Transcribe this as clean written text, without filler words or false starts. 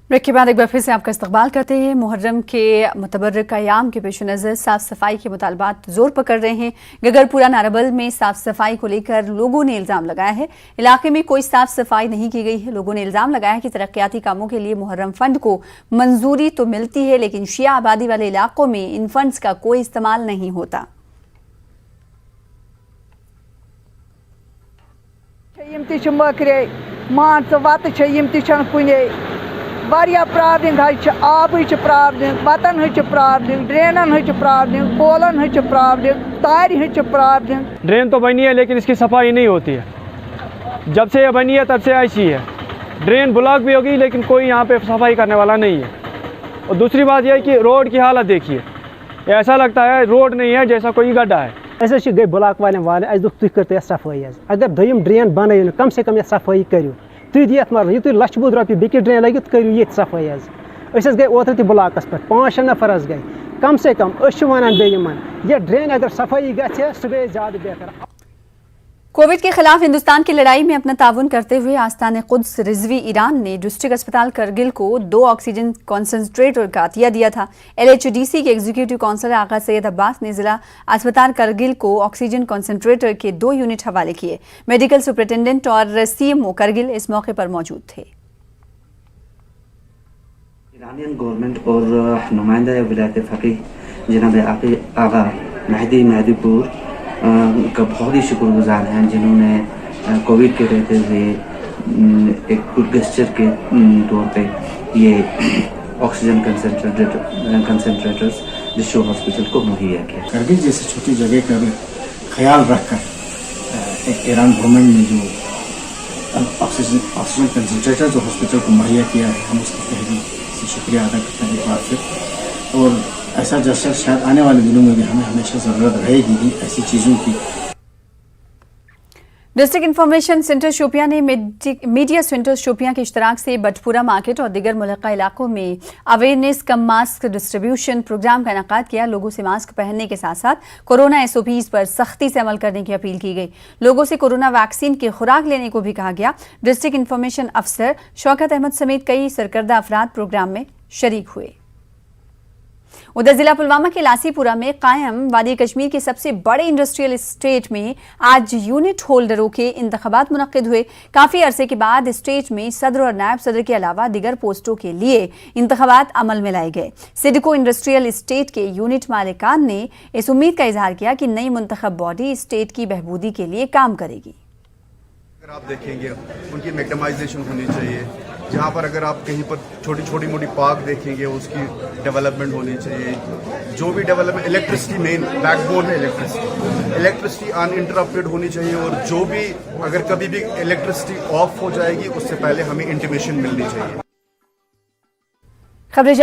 Break के बाद एक बार फिर से आपका इस्तकबाल करते हैं। मुहर्रम के मुतबर्रक अयाम के पेश नज़र साफ़ सफाई के मुतालबात जोर पकड़ रहे हैं। गगरपुरा नाराबल में साफ़ सफाई को लेकर लोगों ने इल्ज़ाम लगाया है। इलाके में कोई साफ़ सफाई नहीं की गई है। लोगों ने इल्ज़ाम लगाया है कि तरक्याती कामों के लिए मुहर्रम फंड को मंजूरी तो मिलती है, लेकिन शिया आबादी वाले इलाकों में इन फंड्स का कोई इस्तेमाल नहीं होता। वारिया प्रॉब्लम आबच प्रॉब्लम, वतन प्रॉब्लम, ड्रेनन प्रॉब्लम, पोलन प्रॉब्लम, तार प्रॉब्लम। ड्रेन तो बनी है लेकिन इसकी सफाई नहीं होती है। जब से ये बनी है तब से ऐसी है। ड्रेन ब्लॉक भी होगी लेकिन कोई यहाँ पे सफाई करने वाला नहीं है। और दूसरी बात यह है कि रोड की हालत देखिए, ऐसा लगता है रोड नहीं है, जैसा कोई गड्ढा है। ऐसे गई ब्लॉक वाले तुम कर सफाई। अगर दोम ड्रेन बन कम से कम ये सफाई करो। तुम दियत मर यू लच बुद रुपये बेकिस ड्रेन लगित करू ये सफाई। गई ओतर त ब्लॉकस पे 5-6 नफर गई कम से कम वन ये ड्रेन अगर सफाई गए सह गई ज़्यादा बेहतर। कोविड के खिलाफ हिंदुस्तान की लड़ाई में अपना ताउन करते हुए आस्तान कुद्स रिजवी ईरान ने डिस्ट्रिक्ट अस्पताल करगिल को 2 ऑक्सीजन कॉन्सेंट्रेटर का अतिया दिया था। LHDC के एग्जीक्यूटिव काउंसलर आगा सैयद अब्बास ने जिला अस्पताल करगिल को ऑक्सीजन कॉन्सेंट्रेटर के 2 यूनिट हवाले किए। मेडिकल सुपरिटेंडेंट और CMO करगिल इस मौके पर मौजूद थे। ईरानियन गवर्नमेंट और नुमाइंदा विलायत फ़कीह जनाब आगा मेहदीपुर का बहुत ही शुक्रगुजार हैं, जिन्होंने कोविड के रहते हुए एक गुड गेस्चर के तौर पे ये ऑक्सीजन कंसंट्रेटर्स डिस्ट्रिक्ट हॉस्पिटल को मुहैया किया। करगिल जैसे छोटी जगह का ख्याल रखकर एक ईरान गवर्नमेंट ने जो ऑक्सीजन कंसंट्रेटर जो हॉस्पिटल को मुहैया किया है, हम उसकी तहरीर से शुक्रिया अदा करते हैं एक बार फिर। और ऐसा जैसा शायद आने वाले दिनों में भी हमें हमेशा ज़रूरत रहेगी ही ऐसी चीज़ों की। डिस्ट्रिक्ट इंफॉर्मेशन सेंटर शोपियां ने मीडिया सेंटर शोपियां के इश्तराक से बटपुरा मार्केट और दीगर मुल्का इलाकों में अवेयरनेस कम मास्क डिस्ट्रीब्यूशन प्रोग्राम का इनेकाद किया। लोगों से मास्क पहनने के साथ साथ कोरोना SOPs पर सख्ती से अमल करने की अपील की गई। लोगों से कोरोना वैक्सीन की खुराक लेने को भी कहा गया। डिस्ट्रिक्ट इंफॉर्मेशन अफसर शौकत अहमद समेत कई सरकर्दा अफराद प्रोग्राम में शरीक हुए। उधर जिला पुलवामा के लासीपुरा में कायम वादी कश्मीर के सबसे बड़े इंडस्ट्रियल एस्टेट में आज यूनिट होल्डरों के इंतखाबात मुनक्किद हुए। काफी अरसे के बाद स्टेट में सदर और नायब सदर के अलावा दिगर पोस्टों के लिए इंतखाबात अमल में लाए गए। सिडको इंडस्ट्रियल एस्टेट के यूनिट मालिकान ने इस उम्मीद का इजहार किया कि नई मुंतखब बॉडी स्टेट की बहबूदी के लिए काम करेगी। अगर आप देखेंगे उनकी मैग्नेटाइजेशन होनी चाहिए। जहाँ पर अगर आप कहीं पर छोटी मोटी पार्क देखेंगे उसकी डेवलपमेंट होनी चाहिए। जो भी डेवलपमेंट, इलेक्ट्रिसिटी मेन बैकबोन है, इलेक्ट्रिसिटी अनइंटरप्टेड होनी चाहिए। और जो भी अगर कभी भी इलेक्ट्रिसिटी ऑफ हो जाएगी उससे पहले हमें इंटीमेशन मिलनी चाहिए। खबरें